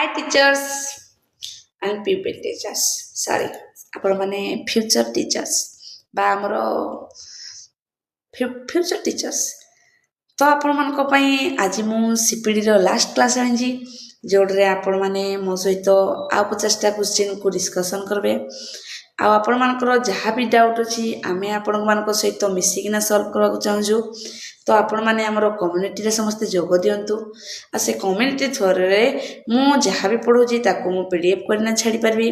Hi teachers and pupil teachers. Sorry, ଆପଣ ମାନେ future teachers ବା ଆମର future teachers. ତ ଆପଣମାନଙ୍କ ପାଇଁ ଆଜି ମୁଁ ସିପିଡ଼ିର ଲାଷ୍ଟ କ୍ଲାସ୍ ଆଣିଛି ଯେଉଁଥିରେ ଆପଣମାନେ ମୋ ସହିତ ଆଉ 50ଟା କ୍ୱେଶ୍ଚିନ୍କୁ ଡିସ୍କସନ୍ କରିବେ ଆଉ ଆପଣମାନଙ୍କର ଯାହା ବି ଡାଉଟ୍ ଅଛି ଆମେ ଆପଣମାନଙ୍କ ସହିତ ମିଶିକିନା ସଲ୍ଭ କରିବାକୁ ଚାହୁଁଛୁ ତ ଆପଣମାନେ ଆମର କମ୍ୟୁନିଟିରେ ସମସ୍ତେ ଯୋଗ ଦିଅନ୍ତୁ ଆଉ ସେ କମ୍ୟୁନିଟି ଥ୍ରୋରେ ମୁଁ ଯାହା ବି ପଢ଼ଉଛି ତାକୁ ମୁଁ PDF କରିନା ଛାଡ଼ିପାରିବି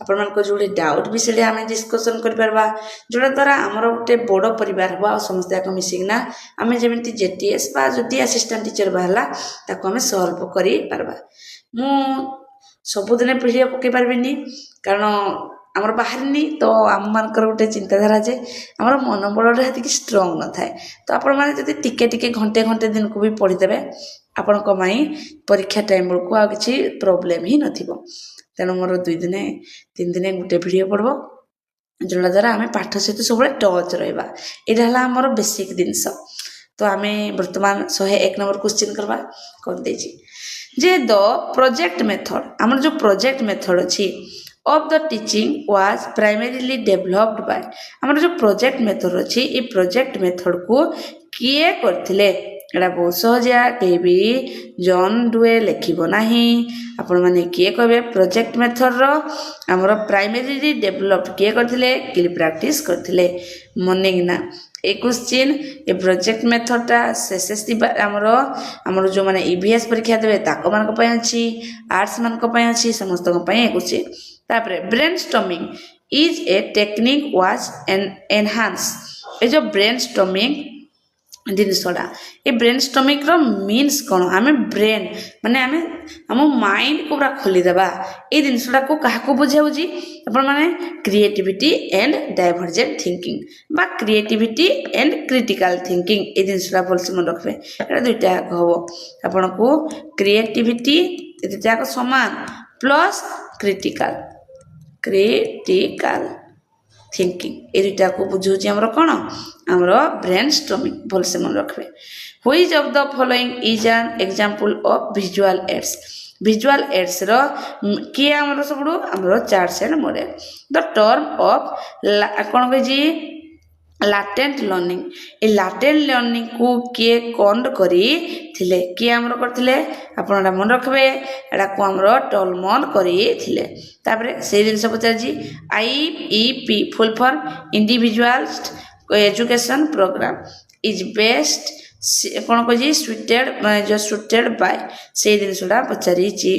ଆପଣମାନଙ୍କ ଯେଉଁଠି ଡାଉଟ୍ ବି ସେଠି ଆମେ ଡିସ୍କସନ୍ କରିପାରିବା ଯେଉଁଟା ଦ୍ୱାରା ଆମର ଗୋଟେ ବଡ଼ ପରିବାର ହେବ ଆଉ ସମସ୍ତେ ଆଗ ମିଶିକିନା ଆମେ ଯେମିତି JTS ବା ଯଦି ଆସିଷ୍ଟାଣ୍ଟ ଟିଚର ବାହାରିଲା ତାକୁ ଆମେ ସଲ୍ଭ କରିପାରିବା ମୁଁ ସବୁଦିନେ PDF ପକାଇ ପାରିବିନି କାରଣ ଆମର ବାହାରିନି ତ ଆମମାନଙ୍କର ଗୋଟେ ଚିନ୍ତାଧାରା ଯେ ଆମର ମନୋବଳଟା ସେତିକି ଷ୍ଟ୍ରଙ୍ଗ ନଥାଏ ତ ଆପଣମାନେ ଯଦି ଟିକେ ଟିକେ ଘଣ୍ଟେ ଦିନକୁ ବି ପଢ଼ିଦେବେ ଆପଣଙ୍କ ପାଇଁ ପରୀକ୍ଷା ଟାଇମ୍ ବେଳକୁ ଆଉ କିଛି ପ୍ରୋବ୍ଲେମ୍ ହିଁ ନଥିବ ତେଣୁ ମୋର 2 ଦିନେ 3 ଦିନେ ଗୋଟେ ଭିଡ଼ିଓ ପଢ଼ିବ ଯେଉଁଟା ଦ୍ୱାରା ଆମେ ପାଠ ସହିତ ସବୁବେଳେ ଟଚ୍ ରହିବା ଏଇଟା ହେଲା ଆମର ବେସିକ୍ ଜିନିଷ ତ ଆମେ ବର୍ତ୍ତମାନ 101 ନମ୍ବର କ୍ୱେଶ୍ଚିନ୍ କରିବା କ'ଣ ଦେଇଛି ଯେ ଦ ପ୍ରୋଜେକ୍ଟ ମେଥଡ଼ ଆମର ଯେଉଁ ପ୍ରୋଜେକ୍ଟ ମେଥଡ଼ ଅଛି of the teaching was primarily developed by ଆମର ଯେଉଁ ପ୍ରୋଜେକ୍ଟ ମେଥଡ଼ ଅଛି ଏ ପ୍ରୋଜେକ୍ଟ ମେଥଡ଼କୁ କିଏ କରିଥିଲେ ଏଇଟା ବହୁତ ସହଜିଆ କେହି ବି ଜନ୍ ଡୁଏ ଲେଖିବ ନାହିଁ ଆପଣମାନେ କିଏ କହିବେ ପ୍ରୋଜେକ୍ଟ ମେଥଡ଼ର ଆମର ପ୍ରାଇମେରୀଲି ଡେଭଲପ୍ କିଏ କରିଥିଲେ କିଲି ପ୍ରାକ୍ଟିସ୍ କରିଥିଲେ ମନେକିନା ଏ କ୍ୱେଶ୍ଚିନ୍ ଏ ପ୍ରୋଜେକ୍ଟ ମେଥଡ଼ଟା SSC ଆମର ଯେଉଁମାନେ EVS ପରୀକ୍ଷା ଦେବେ ତାଙ୍କମାନଙ୍କ ପାଇଁ ଅଛି ଆର୍ଟ୍ସମାନଙ୍କ ପାଇଁ ଅଛି ସମସ୍ତଙ୍କ ପାଇଁ ଏ କ୍ୱେଶ୍ଚିନ୍ ତାପରେ brainstorming is a technique was enhance ଏ ଯେଉଁ ବ୍ରେନ୍ ଷ୍ଟର୍ମିଂ ଜିନିଷଟା ଏ ବ୍ରେନ୍ ଷ୍ଟର୍ମିଂର ମିନ୍ସ କ'ଣ ଆମେ ବ୍ରେନ୍ ମାନେ ଆମେ ଆମ ମାଇଣ୍ଡକୁ ପୁରା ଖୋଲିଦେବା ଏଇ ଜିନିଷଟାକୁ କାହାକୁ ବୁଝାଉଛି ଆପଣମାନେ କ୍ରିଏଟିଭିଟି ଆଣ୍ଡ ଡାଇଭର୍ଜେଣ୍ଟ ଥିଙ୍କିଂ ବା କ୍ରିଏଟିଭିଟି ଆଣ୍ଡ କ୍ରିଟିକାଲ୍ ଥିଙ୍କିଂ ଏଇ ଜିନିଷଟା ଭଲସେ ମନେ ରଖିବେ ଏଇଟା ଦୁଇଟା ଯାକ ହେବ ଆପଣଙ୍କୁ କ୍ରିଏଟିଭିଟି ଏ ଦୁଇଟା ଯାକ ସମାନ ପ୍ଲସ୍ କ୍ରିଟିକାଲ୍ ଥିଙ୍କିଂ ଏ ଦୁଇଟାକୁ ବୁଝାଉଛି ଆମର କ'ଣ ଆମର ବ୍ରେନ୍ ଷ୍ଟର୍ମିଂ ଭଲସେ ମନେ ରଖିବେ which of the following is an example of visual aids visual ଏଡ୍ସର କିଏ ଆମର ସବୁଠୁ ଆମର charts and model the term of କ'ଣ କହିଛି ଲାଟେଣ୍ଟ ଲର୍ଣ୍ଣିଂ ଏ ଲାଟେଣ୍ଟ ଲର୍ଣ୍ଣିଂକୁ କିଏ କ'ଣ କରିଥିଲେ କିଏ ଆମର କରିଥିଲେ ଆପଣ ଏଇଟା ମନେ ରଖିବେ ଏଟାକୁ ଆମର ଟଲମନ୍ କରିଥିଲେ ତାପରେ ସେଇ ଜିନିଷ ପଚାରିଛି IEP full form individualist education program is best କ'ଣ କହିଛି ସୁଇଟେଡ୍ ବାଇ ସେଇ ଜିନିଷଟା ପଚାରିଛି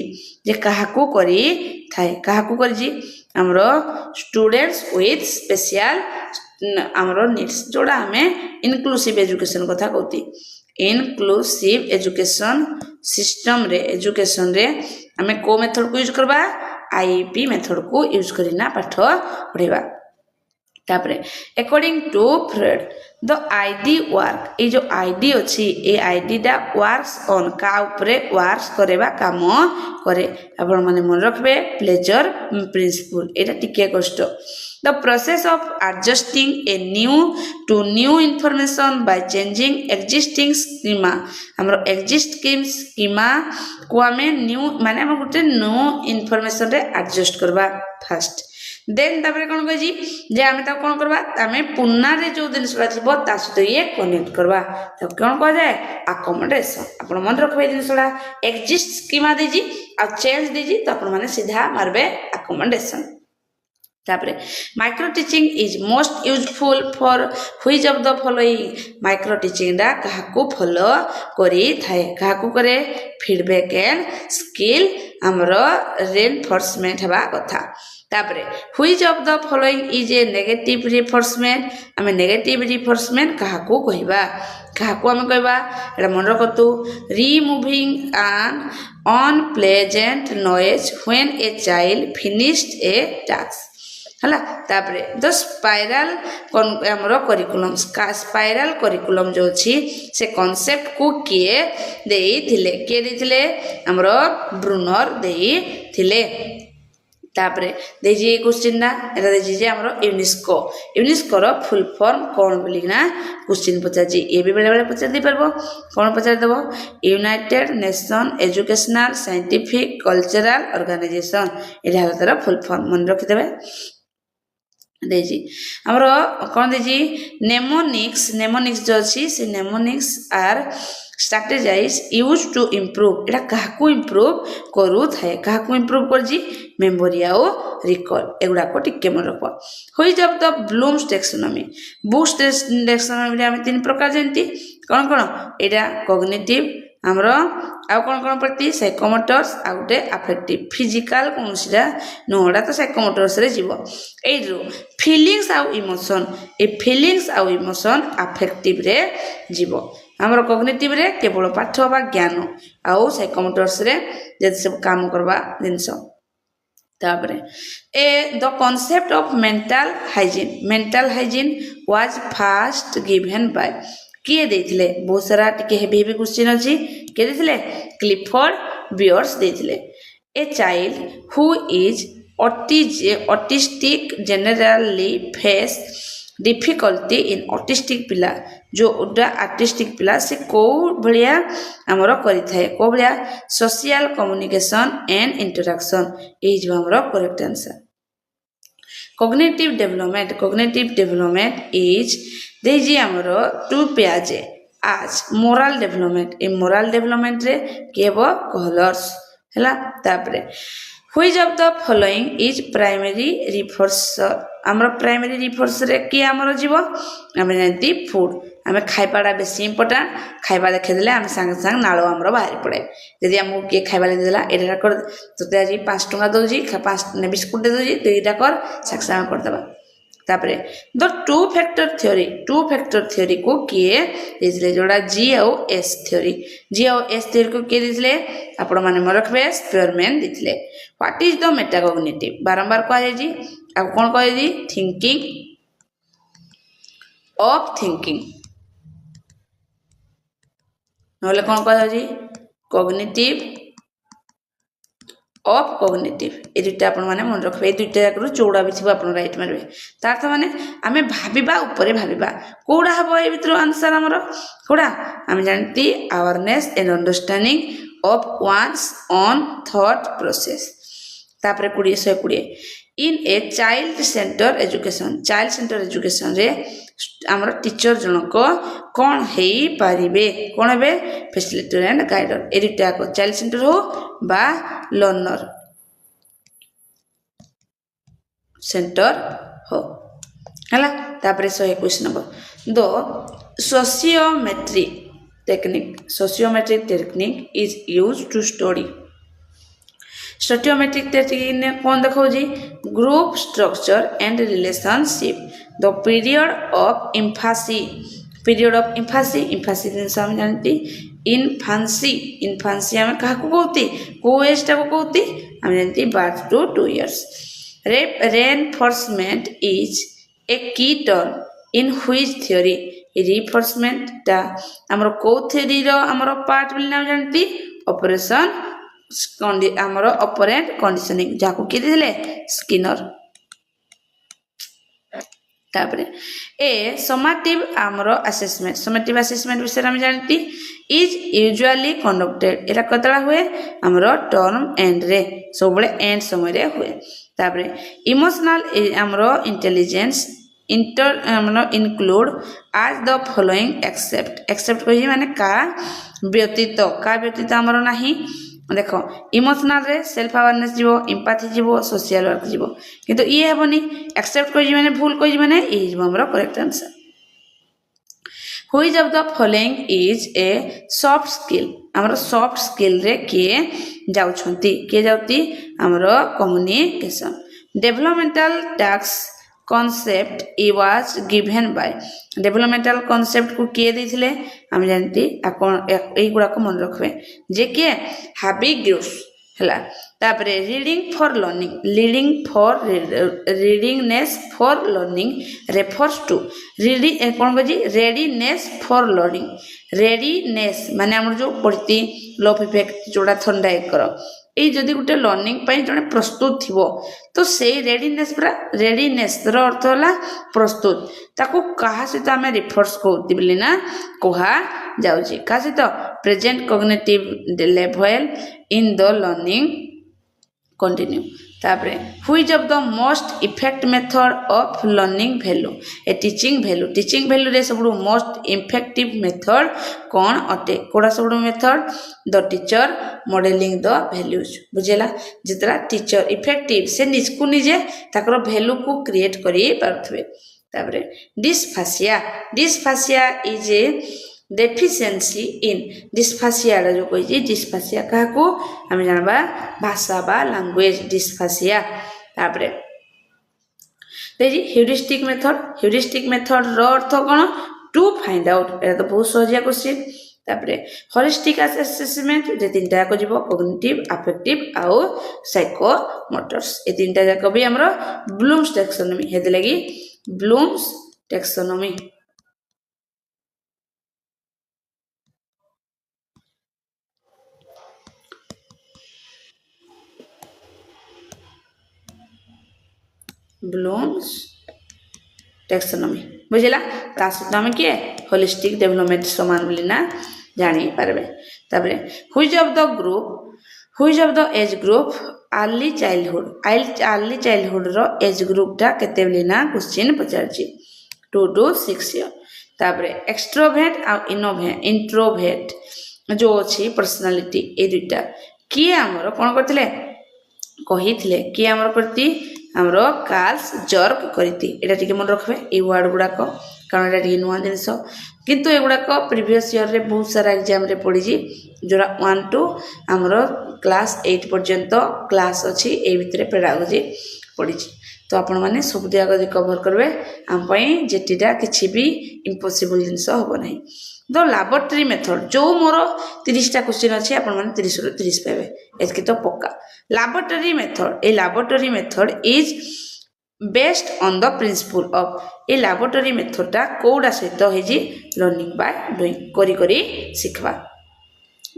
ଯେ କାହାକୁ କରିଥାଏ କାହାକୁ କରିଛି ଆମର ଷ୍ଟୁଡେଣ୍ଟସ୍ ୱିଥ୍ ସ୍ପେଶିଆଲ୍ ଆମର ନିଡ୍ସ ଯେଉଁଟା ଆମେ ଇନକ୍ଲୁସିଭ୍ ଏଜୁକେସନ୍ କଥା କହୁଛି ଇନକ୍ଲୁସିଭ୍ ଏଜୁକେସନ୍ ସିଷ୍ଟମ୍ରେ ଏଜୁକେସନ୍ରେ ଆମେ କେଉଁ ମେଥଡ଼କୁ ୟୁଜ୍ କରିବା IEP ମେଥଡ଼କୁ ୟୁଜ୍ କରିନା ପାଠ ପଢ଼ିବା ତାପରେ according to Fred the ID work ଏଇ ଯେଉଁ ଆଇଡି ଅଛି ଏ ଆଇଡିଟା ୱାର୍କସ୍ ଅନ୍ କାହା ଉପରେ ୱାର୍କସ୍ କରିବା କାମ କରେ ଆପଣମାନେ ମନେ ରଖିବେ ପ୍ଲେଜର୍ ପ୍ରିନ୍ସିପଲ୍ ଏଇଟା ଟିକିଏ କଷ୍ଟ the process of adjusting a new information by changing existing schema ଆମର ସ୍କିମାକୁ ଆମେ ନ୍ୟୁ ମାନେ ଆମେ ଗୋଟେ ନ୍ୟୁ ଇନଫର୍ମେସନ୍ରେ ଆଡଜଷ୍ଟ କରିବା ଫାଷ୍ଟ ଦେନ୍ ତାପରେ କ'ଣ କହିଛି ଯେ ଆମେ ତାକୁ କ'ଣ କରିବା ଆମେ ପୁନାରେ ଯେଉଁ ଜିନିଷଟା ଥିବ ତା ସହିତ ଇଏ କନେକ୍ଟ କରିବା ତାକୁ କ'ଣ କୁହାଯାଏ ଆକୋମୋଡେସନ୍ ଆପଣ ମନେ ରଖିବେ ଏ ଜିନିଷଟା ଏକ୍ଜିଷ୍ଟ ସ୍କିମା ଦେଇଛି ଆଉ ଚେଞ୍ଜ ଦେଇଛି ତ ଆପଣମାନେ ସିଧା ମାରିବେ ଆକୋମୋଡେସନ୍ ତାପରେ micro teaching is most useful for which of the following micro ଟିଚିଂଟା କାହାକୁ ଫଲୋ କରିଥାଏ କାହାକୁ କରେ ଫିଡ଼ବ୍ୟାକ୍ ଆଣ୍ଡ ସ୍କିଲ୍ ଆମର ରେନଫୋର୍ସମେଣ୍ଟ ହେବା କଥା ତାପରେ which of the following is a negative reinforcement ଆମେ ନେଗେଟିଭ୍ ରିଫୋର୍ସମେଣ୍ଟ କାହାକୁ କହିବା କାହାକୁ ଆମେ କହିବା ଏଇଟା ମନେ ରଖନ୍ତୁ removing an unpleasant noise when a child finished a task ହେଲା ତାପରେ ଦ ସ୍ପାଇରାଲ ଆମର କରିକୁଲମ୍ ସ୍ପାଇରାଲ କରିକୁଲମ୍ ଯେଉଁ ଅଛି ସେ କନସେପ୍ଟକୁ କିଏ ଦେଇଥିଲେ ଆମର ବ୍ରୁନର ଦେଇଥିଲେ तापरे देजी क्वेश्चन ना एटा देजी जे हमरो यूनेस्को रो फुल फॉर्म कोन बोली ना क्वेश्चन पचार जी ए भी बेले बेले पचार दे परबो कोन पचार देबो United Nation Educational Scientific Cultural Organization एटा हला तार फुल फॉर्म मन रखि देबे देजी हमरो कोन देजी नेमोनिक्स जो अछि से mnemonics are strategize used to improve Etah काहकु improve करू थाए काहकु improve कर जी मेमोरी आउ रिकॉल एगुडा को टिके मन रखो होई जब तो ब्लूम्स टैक्सोनॉमी बुक्स टैक्सोनॉमी हम तीन प्रकार जानती कोन कोन एटा कॉग्निटिव हमरो आउ कोन कोन प्रति साइकोमोटर्स आउटे अफेक्टिव फिजिकल कोनसिरा नोडा तो साइकोमोटर्स रे जीवो ए जो फीलिंग्स आउ इमोशन ए फीलिंग्स आउ इमोशन अफेक्टिव रे जीवो हमरो कॉग्निटिव रे केवल पाठ बा ज्ञान आउ साइकोमोटर्स रे जे सब काम करबा जिंस तापरे the concept of mental hygiene was first given by किए देथिले बहुत सारा टिके हेवी हेवी क्वेश्चन अछि के देथिले क्लिफोर्ड बियर्स देथिले a child who is autistic generally face difficulty in autistic पिला जो उडा आर्टिस्टिक पिला से को भलिया हमरो करि थाए को भलिया सोशल कम्युनिकेशन एंड इंटरेक्शन ए जो हमरो correct answer cognitive development is देजी हमरो टू पेजे आज मोरल डेवलपमेंट ए मोरल डेवलपमेंट रे केबो कलर्स हला तापरे which of the following is primary reinforcer हमरो प्राइमरी रिफोर्सर रे के हमरो जीवो हम जानती फूड हमें खाइबाडा बेसी इंपोर्टेंट खाइबा देखे देले हम संग संग नाळो हमरो बाहर पड़े यदि हम के खाइबा देला एटा कर तते आज 5 टका दोजी 5 ने बिस्कुट दे दोजी दुईटा कर सक्सा कर देबा तापरे द टू फैक्टर थ्योरी को किए दिसले जोड़ा जी और एस थ्योरी को किए दिसले आपण माने मन रखबे स्पेयरमैन दिसले व्हाट इज द मेटाकॉग्निटिव बारंबार कह जी अब कोन कह जी थिंकिंग नले कोन कह जी कॉग्निटिव ऑफ कॉग्निटिव ए दुटा आपण माने मन रखबे ए दुटा जाकरू चौड़ा भी थिबा आपण राइट मारबे तार तो माने आमे भाबिबा ऊपर भाबिबा कोडा हबो ए भितर आंसर हमरो कोडा हम जानती awareness and understanding of one's own thought process तापरे 20 इन ए चाइल्ड सेंटर एजुकेशन रे हमर टीचर जनक कोन हेई पारिबे कोन हेबे फैसिलिटेटर एंड गाइडर ए दुटा को चाइल्ड सेंटर हो बा लर्नर सेंटर हो हला तापरे 121 नंबर दो sociometric technique is used to study sociometric technique ने कौन देखो जी group structure and relationship the period of infancy दिन हम जानती इन्फेंसी हम कहा को कहती को एज टा को कहती हम जानती birth to 2 years reinforcement is a key term in which theory reinforcement टा हमर को थ्योरी रो हमर पार्ट बोली नाम जानती ऑपरेशन हमरो ऑपरेंट कंडीशनिंग जाको के दिले स्किनर तापरे ए समेटिव हमरो असेसमेंट विषय हम जानती इज यूजुअली कंडक्टेड एरा कतला हुए हमरो टर्म एंड रे सब बळे एंड समय रे हुए तापरे इमोशनल हमरो intelligence include as the following except कहि माने का व्यतीत हमरो नाही देखो इमोशनल रे सेल्फ अवेयरनेस जीवो एम्पैथी जीवो सोशल वर्क जीवो किंतु ये हेबनी एक्सेप्ट कहि माने भूल कहि माने ए जीवो हमरो correct answer which of the following is a soft skill हमरो सॉफ्ट स्किल रे के जाउती हमरो communication developmental task concept it was given by developmental concept को किए देथिले हम जानती एई गुडा को मन रखबे जे के हैबिग्रुस हला तापरे readiness for learning refers to कोन गजी रेडीनेस फॉर लर्निंग रेडीनेस माने हमर जो पड़ती लव इफेक्ट जोड़ा थंडा एक करो ଏଇ ଯଦି ଗୋଟେ ଲର୍ଣ୍ଣିଂ ପାଇଁ ଜଣେ ପ୍ରସ୍ତୁତ ଥିବ ତ ସେଇ ରେଡିନେସ୍ ପୁରା ରେଡିନେସ୍ର ଅର୍ଥ ହେଲା ପ୍ରସ୍ତୁତ ତାକୁ କାହା ସହିତ ଆମେ ରିଫର୍ସ କରୁଛି ବୋଲି ନା କୁହାଯାଉଛି କାହା ସହିତ present cognitive level in the learning continue तापरे which of the most effect method of learning value ए टीचिंग वैल्यू रे सबडू मोस्ट इफेक्टिव मेथड कौन अटे कोडा सबडू method the teacher modelling the values बुझेला जितरा टीचर इफेक्टिव से निजकु निजे ताकर वैल्यू को क्रिएट करी पारथबे तापरे डिस्फासिया इज ए डेफिशिएंसी इन डिस्फासिया जो कही डिस्फासिया क्या आम जानवा भाषा बा लैंग्वेज डिस्फासिया तापरे ह्यूरिस्टिक मेथड रो अर्थ कौन टू फाइंड आउट एटा तो बहुत सहजिया क्वेश्चन तापरे होलिस्टिक असेसमेंट जे तीनटा जाक जीवो कॉग्निटिव अफेक्टिव आउ साइकोमोटर्स ए तीनटा जाक भी हमरो ब्लूम्स टैक्सोनॉमी हेदे लगी ब्लूम्स टैक्सोनॉमी ब्लूम्स टैक्सोनॉमी बुझेला सहित आम किए होलिस्टिक डेवलपमेंट समान बोली ना जानी पारबे तापरे which of the age group early childhood रो एज ग्रुप टा केते बोली ना क्वेश्चन पचारची 2 to 6 ईयर तापरे एक्सट्रोवर्ट आ इंट्रोवर्ट जो अछि पर्सनालिटी ए दुटा किए हमर कोन करथिले कहिथिले किए हमर करती आमर कार्ल्स जर्क करती एटा टिके मन रखबे ए वर्ड गुडाक कारण एटा टिके नुआ जिनिस किंतु एगुडाक प्रीवियस ईयर रे बहुत सारा एग्जाम रे पड़ी जोरा 1 to आमर क्लास 8 पर्यंत क्लास अछि ए भितरे पेडागोजी पड़ी तो आपण माने सब दियाक कवर करबे आम पई जेटिटा किछि भी इम्पॉसिबल जिनिस होबो नै द लैबोरेटरी मेथड जो मोर 30 टा क्वेश्चन अछि आपण माने 30 रु 30 पाबे एतकी तो पक्का laboratory method is based on the principle of a laboratory method टा कोडा सहित हेजी लर्निंग बाय डूइंग करी सिखबा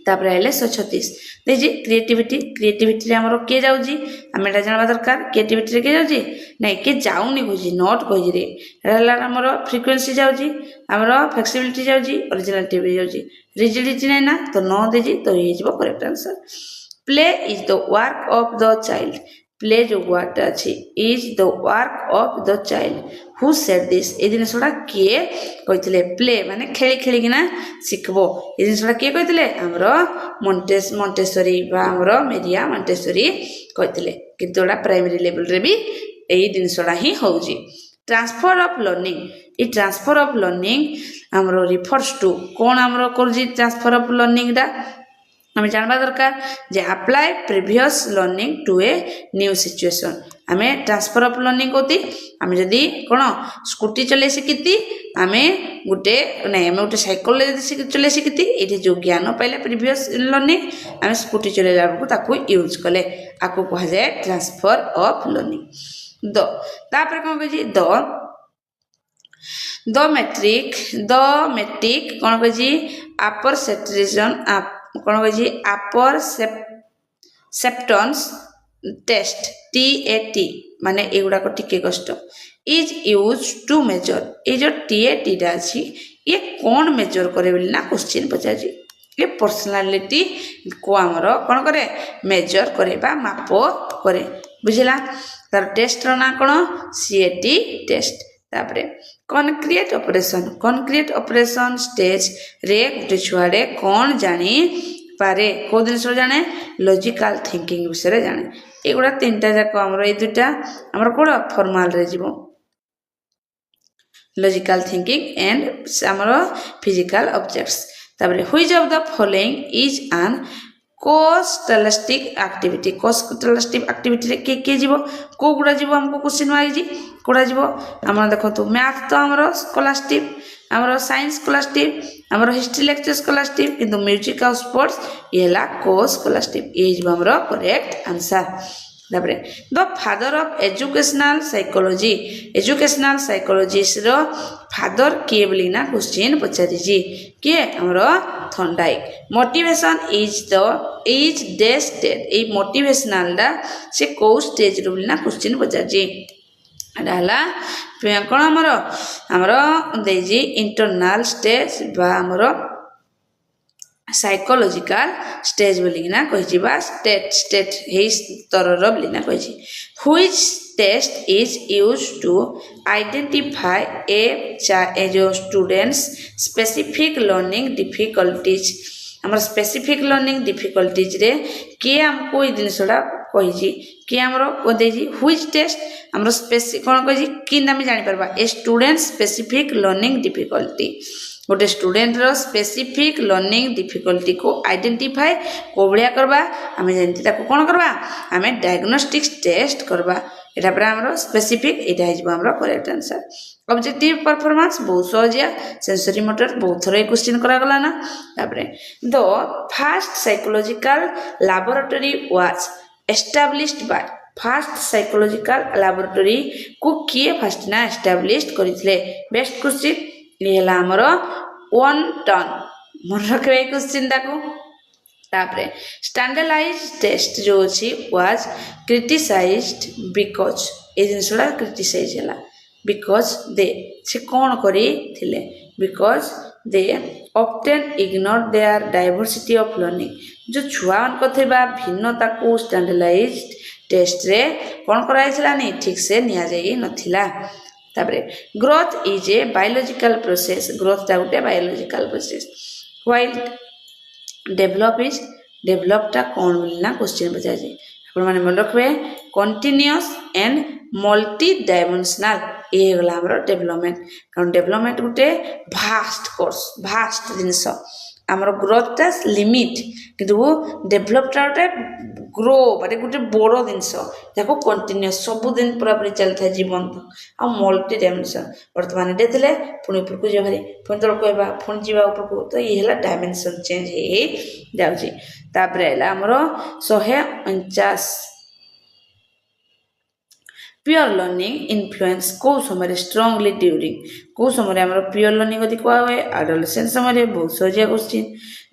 तापरे आइले 136 देखि क्रिएटिविटी रे हमरो के जाउजी हमेटा जानबा दरकार क्रिएटिविटी रे के जाउजी नै के जाउनी होजी नॉट कहि रे रहला हमरो फ्रीक्वेंसी जाउजी हमरो फ्लेक्सिबिलिटी जाउजी ओरिजिनलिटी भी जाउजी रिजिडिटी नै ना तो न देजी तो हे जेबो correct answer play is the work of the child play जो वर्ड अच्छी is the work of the child who said this ए जिनसटा किए कहिथिले प्ले माने खेली खेली किना सिखबो ए जिनसटा किए कहिथिले हमरो मोंटेसरी बा हमरो मेरिया मोंटेसरी कहिथिले किंतुडा प्राइमरी लेवल रे भी एई जिनसटा ही होउजी ट्रांसफर ऑफ लर्निंग हमरो रिफर्स टू कोन हमरो करजी ट्रांसफर ऑफ लर्निंग दा हमें जानवा दरकार जे apply previous learning to a new situation हमें ट्रांसफर ऑफ लर्निंग होती हमें जदी कोन स्कूटी चले सिकिती हमें गुटे नै हमें गुटे साइकिल चले सिकिती एठी जो ज्ञान पाइले प्रीवियस लर्निंग हमें स्कूटी चले लागू ताकू यूज कले आकू कहा जाए ट्रांसफर ऑफ लर्निंग द तापर कोन कहि द मेट्रिक कोन कहि अपर सेट्रिजन कौन कही अपर सेप्टेंस टेस्ट TAT माने एगुड़ाक टिके कष्ट इज यूज टू मेजर ये जो TAT टा अच्छी ये कौन मेजर करे बोली ना क्वेश्चन पचार ये पर्सनालिटी को आमर कौन करे मेजर करे बा माप करे बुझला तार टेस्ट ना कौन CAT टेस्ट तापरे कॉन्क्रीट ऑपरेशन स्टेज रे गुटे छुआडे कौन जानी पारे को दिन जाने लॉजिकल थिंकिंग विषय जाने एगुड़ा तीनटा जाक हमर ए दुटा हमर कोड फॉर्मल रे जीवो लॉजिकल थिंकिंग एंड हमर फिजिकल ऑब्जेक्ट्स ताबरे which of the following is an कोस्टलिस्टिक एक्टिविटी रे के जीवो को गुडा जीवो हमको क्वेश्चन आइ जी कोडा जीवो हमर देखो तो मैथ तो हमर स्कॉलास्टिक हमर साइंस स्कॉलास्टिक हमर हिस्ट्री लेक्चर स्कॉलास्टिक किंतु म्यूजिक और स्पोर्ट्स ये ला को स्कॉलास्टिक ये जीवो हमर करेक्ट आंसर ତାପରେ the father of educational psychology, educational ସାଇକୋଲୋଜିର ଫାଦର କିଏ ବୋଲିକିନା କ୍ୱେଶ୍ଚିନ୍ ପଚାରିଛି। କିଏ? ଆମର Thorndike. Motivation is the state, ଏଇ ମୋଟିଭେସନାଲଟା ସେ କେଉଁ ଷ୍ଟେଜ୍ରୁ ବୋଲିନା କ୍ୱେଶ୍ଚିନ୍ ପଚାରିଛି। ଏଇଟା ହେଲା କ'ଣ ଆମର ଦେଇଛି ଇଣ୍ଟରନାଲ ଷ୍ଟେଜ୍ ବା ଆମର ସାଇକୋଲୋଜିକାଲ ଷ୍ଟେଜ୍ ବୋଲିକିନା କହିଛି ବା ଷ୍ଟେଟ୍ ହେଇ ସ୍ତରର ବୋଲିକିନା କହିଛି। Which test is use to identify a ଯେଉଁ ଷ୍ଟୁଡେଣ୍ଟସ୍ ସ୍ପେସିଫିକ୍ ଲର୍ଣ୍ଣିଂ ଡିଫିକଲ୍ଟିଜ୍। ଆମର ସ୍ପେସିଫିକ୍ ଲର୍ଣ୍ଣିଂ ଡିଫିକଲ୍ଟିଜ୍ରେ କିଏ ଆମକୁ ଏଇ ଜିନିଷଟା କହିଛି, କିଏ ଆମର ଦେଇଛି ହୁଇଚ୍ ଟେଷ୍ଟ ଆମର କ'ଣ କହିଛି କିନ୍ତି ଆମେ ଜାଣିପାରିବା ଏ ଷ୍ଟୁଡେଣ୍ଟ ସ୍ପେସିଫିକ୍ ଲର୍ଣ୍ଣିଂ ଡିଫିକଲ୍ଟି। ଗୋଟେ ଷ୍ଟୁଡେଣ୍ଟର ସ୍ପେସିଫିକ୍ ଲର୍ଣ୍ଣିଂ ଡିଫିକଲ୍ଟିକୁ ଆଇଡେଣ୍ଟିଫାଏ କେଉଁ ଭଳିଆ କରିବା, ଆମେ ଯେମିତି ତାକୁ କ'ଣ କରିବା, ଆମେ ଡାୟଗ୍ନୋଷ୍ଟିକ୍ସ ଟେଷ୍ଟ କରିବା। ଏଇଟା ପରେ ଆମର ସ୍ପେସିଫିକ୍, ଏଇଟା ହେଇଯିବ ଆମର କରେକ୍ଟ ଆନ୍ସର। ଅବଜେକ୍ଟିଭ ପରଫର୍ମାନ୍ସ ବହୁତ ସହଜିଆ, ସେନ୍ସରି ମୋଟର ବହୁତ ଥର ଏ କ୍ୱେଶ୍ଚିନ୍ କରାଗଲା ନା। ତାପରେ the first psychological laboratory was established by, first psychological ଲାବୋରେଟୋରୀକୁ କିଏ ଫାର୍ଷ୍ଟ ନା ଏଷ୍ଟାବ୍ଲିଶ୍ଡ କରିଥିଲେ। ବେଷ୍ଟ କ୍ୱେଶ୍ଚିନ୍ ଇଏ ହେଲା ଆମର ୱାଟନ୍, ମନେ ରଖିବେ ଏଇ କ୍ୱେଶ୍ଚିନ୍ଟାକୁ। ତାପରେ ଷ୍ଟାଣ୍ଡାର୍ଡାଇଜ୍ ଟେଷ୍ଟ ଯେଉଁ ଅଛି ୱାଜ୍ କ୍ରିଟିସାଇଜ୍ଡ ବିକଜ୍, ଏଇ ଜିନିଷଟା କ୍ରିଟିସାଇଜ୍ ହେଲା ବିକଜ୍ ସେ କ'ଣ କରିଥିଲେ, because they often ignore their diversity of learning. ଯେଉଁ ଛୁଆମାନଙ୍କ ଥିବା ଭିନ୍ନତାକୁ ଷ୍ଟାଣ୍ଡାର୍ଡାଇଜ୍ ଟେଷ୍ଟରେ କ'ଣ କରାଯାଇଥିଲାନି, ଠିକ୍ସେ ନିଆଯାଇ ନଥିଲା। ତାପରେ growth is a biological process, ଗ୍ରୋଥଟା ଗୋଟେ ବାୟୋଲୋଜିକାଲ ପ୍ରୋସେସ୍। ହ୍ୱାଇଲ୍ ଡେଭଲପଟା କ'ଣ ବୋଲି ନା କ୍ୱେଶ୍ଚିନ୍ ପଚାରିଛି। ଆପଣମାନେ ମନେ ରଖିବେ କଣ୍ଟିନ୍ୟୁଅସ୍ ଆଣ୍ଡ ମଲ୍ଟି ଡାଇମେନ୍ସନାଲ, ଇଏ ହେଇଗଲା ଆମର ଡେଭଲପମେଣ୍ଟ। କାରଣ ଡେଭଲପମେଣ୍ଟ ଗୋଟେ ଭାଷ୍ଟ କୋର୍ସ, ଭାଷ୍ଟ ଜିନିଷ। ଆମର ଗ୍ରୋଥଟା ଲିମିଟ୍, କିନ୍ତୁ ଡେଭଲପଟା ଗୋଟେ ଗ୍ରୋ ମାନେ ଗୋଟେ ବଡ଼ ଜିନିଷ, ଯାହାକୁ କଣ୍ଟିନ୍ୟୁଅସ୍ ସବୁଦିନ ପୁରାପୁରି ଚାଲିଥାଏ ଜୀବନ୍ତ। ଆଉ ମଲ୍ଟି ଡାଇମେନ୍ସନ୍, ବର୍ତ୍ତମାନ ଏଇଟା ଥିଲେ ପୁଣି ଉପରକୁ ଯିବା ଭାରି, ପୁଣି ତଳକୁ ହେବା, ପୁଣି ଯିବା ଉପରକୁ, ତ ଇଏ ହେଲା ଡାଇମେନ୍ସନ୍ ଚେଞ୍ଜ ହେଇ ଯାଉଛି। ତାପରେ ହେଲା ଆମର 149 ପିଓର ଲର୍ଣ୍ଣିଂ ଇନଫ୍ଲୁଏନ୍ସ କେଉଁ ସମୟରେ ଷ୍ଟ୍ରଙ୍ଗଲି ଡ୍ୟୁରିଂ, କେଉଁ ସମୟରେ ଆମର ପିଓର ଲର୍ଣ୍ଣିଂ ଯଦି କୁହା ହୁଏ ଆଡୋଲେସେନ୍ସ ସମୟରେ। ବହୁତ ସହଜିଆ question.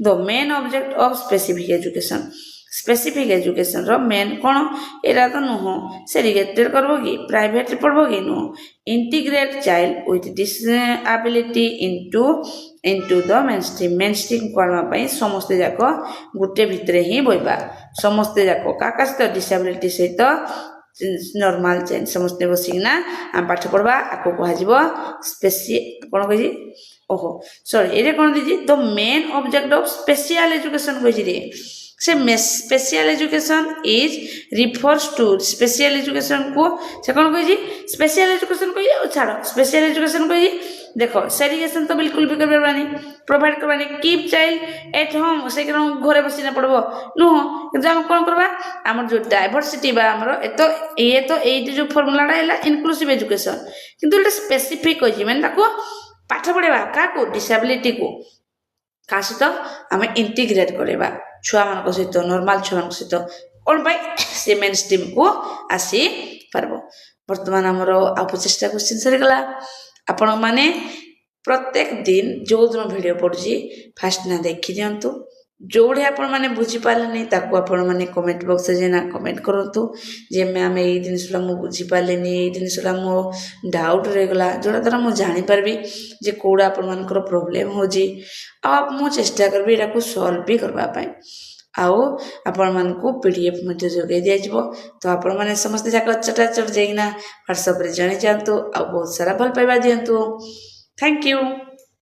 The main object of specific education, specific ଏଜୁକେସନ୍ର ମେନ୍ କ'ଣ, ଏଇଟା ତ ନୁହଁ ସେଗ୍ରିଗେଟେଡ୍ କରିବ କି ପ୍ରାଇଭେଟ୍ରେ ପଢ଼ିବ କି ନୁହଁ। Integrate child with disability into the mainstream, ମେନ୍ଷ୍ଟ୍ରିମ୍କୁ ଆଣିବା ପାଇଁ ସମସ୍ତେ ଯାକ ଗୋଟେ ଭିତରେ ହିଁ ବହିବା, ସମସ୍ତେ ଯାକ କାହା ସହିତ ଡିସଆବିଲିଟି ସହିତ ନର୍ମାଲ ଚେଞ୍ଜ ସମସ୍ତେ ବସିକିନା ଆମେ ପାଠ ପଢ଼ବା। ଆକୁ କୁହାଯିବ କ'ଣ କହିଛି, ଏଇଟା କ'ଣ ଦେଇଛି the main object of special education କହିଛି ରେ। ସେ special education is refers to, special ଏଜୁକେସନ୍କୁ ସେ କ'ଣ କହିଛି, ସ୍ପେସିଆଲ ଏଜୁକେସନ୍ କହିଛି। ଆଉ ଛାଡ଼ ସ୍ପେସିଆଲ ଏଜୁକେସନ୍ କହିଛି, ଦେଖ ସେଗ୍ରିଗେସନ୍ ତ ବିଲକୁଲ ବି କରିପାରିବାନି, ପ୍ରୋଭାଇଡ଼ କରିବାନି। କିପ୍ ଚାଇଲ୍ଡ ଏଟ୍ ହୋମ୍, ସେ କ'ଣ ଘରେ ବସିନା ପଢ଼ିବ ନୁହଁ, କିନ୍ତୁ ଆମେ କ'ଣ କରିବା, ଆମର ଯେଉଁ ଡାଇଭର୍ସିଟି ବା ଆମର ଏଇଠି ଯେଉଁ ଫର୍ମୁଲାଟା ହେଲା ଇନକ୍ଲୁସିଭ୍ ଏଜୁକେସନ୍, କିନ୍ତୁ ଏଇଟା ସ୍ପେସିଫିକ୍ କହିଛି, ମାନେ ତାକୁ ପାଠ ପଢ଼େଇବା କାହାକୁ, ଡିସାବିଲିଟିକୁ କାହା ସହିତ ଆମେ ଇଣ୍ଟିଗ୍ରେଟ୍ କରିବା, ଛୁଆମାନଙ୍କ ସହିତ, ନର୍ମାଲ ଛୁଆମାନଙ୍କ ସହିତ। କ'ଣ ପାଇଁ, ସେ ମେନ୍ ଷ୍ଟ୍ରିମ୍କୁ ଆସିପାରିବ। ବର୍ତ୍ତମାନ ଆମର ଆଉ 50ଟା କ୍ୱେଶ୍ଚିନ୍ ସରିଗଲା। ଆପଣମାନେ ପ୍ରତ୍ୟେକ ଦିନ ଯେଉଁଦିନ ଭିଡ଼ିଓ ପଡ଼ୁଛି ଫାଷ୍ଟ ନା ଦେଖିଦିଅନ୍ତୁ। ଯେଉଁଠି ଆପଣମାନେ ବୁଝିପାରିଲେନି ତାକୁ ଆପଣମାନେ କମେଣ୍ଟ ବକ୍ସରେ ଯାଇନା କମେଣ୍ଟ କରନ୍ତୁ ଯେ ମ୍ୟାମ୍ ଏଇ ଜିନିଷଟା ମୁଁ ବୁଝିପାରିଲିନି, ଏଇ ଜିନିଷଟା ମୋ ଡାଉଟ୍ ରହିଗଲା, ଯେଉଁଟା ଦ୍ୱାରା ମୁଁ ଜାଣିପାରିବି ଯେ କେଉଁଟା ଆପଣମାନଙ୍କର ପ୍ରୋବ୍ଲେମ୍ ହେଉଛି। ଆଉ ମୁଁ ଚେଷ୍ଟା କରିବି ଏଟାକୁ ସଲ୍ଭ ବି କରିବା ପାଇଁ। ଆଉ ଆପଣମାନଙ୍କୁ PDF ମଧ୍ୟ ଯୋଗାଇ ଦିଆଯିବ। ତ ଆପଣମାନେ ସମସ୍ତେ ଯାକ ଚଟାଚଟ ଯାଇକିନା ହ୍ୱାଟ୍ସଆପ୍ରେ ଜଣେଇ ଯାଆନ୍ତୁ ଆଉ ବହୁତ ସାରା ଭଲ ପାଇବା ଦିଅନ୍ତୁ। Thank you.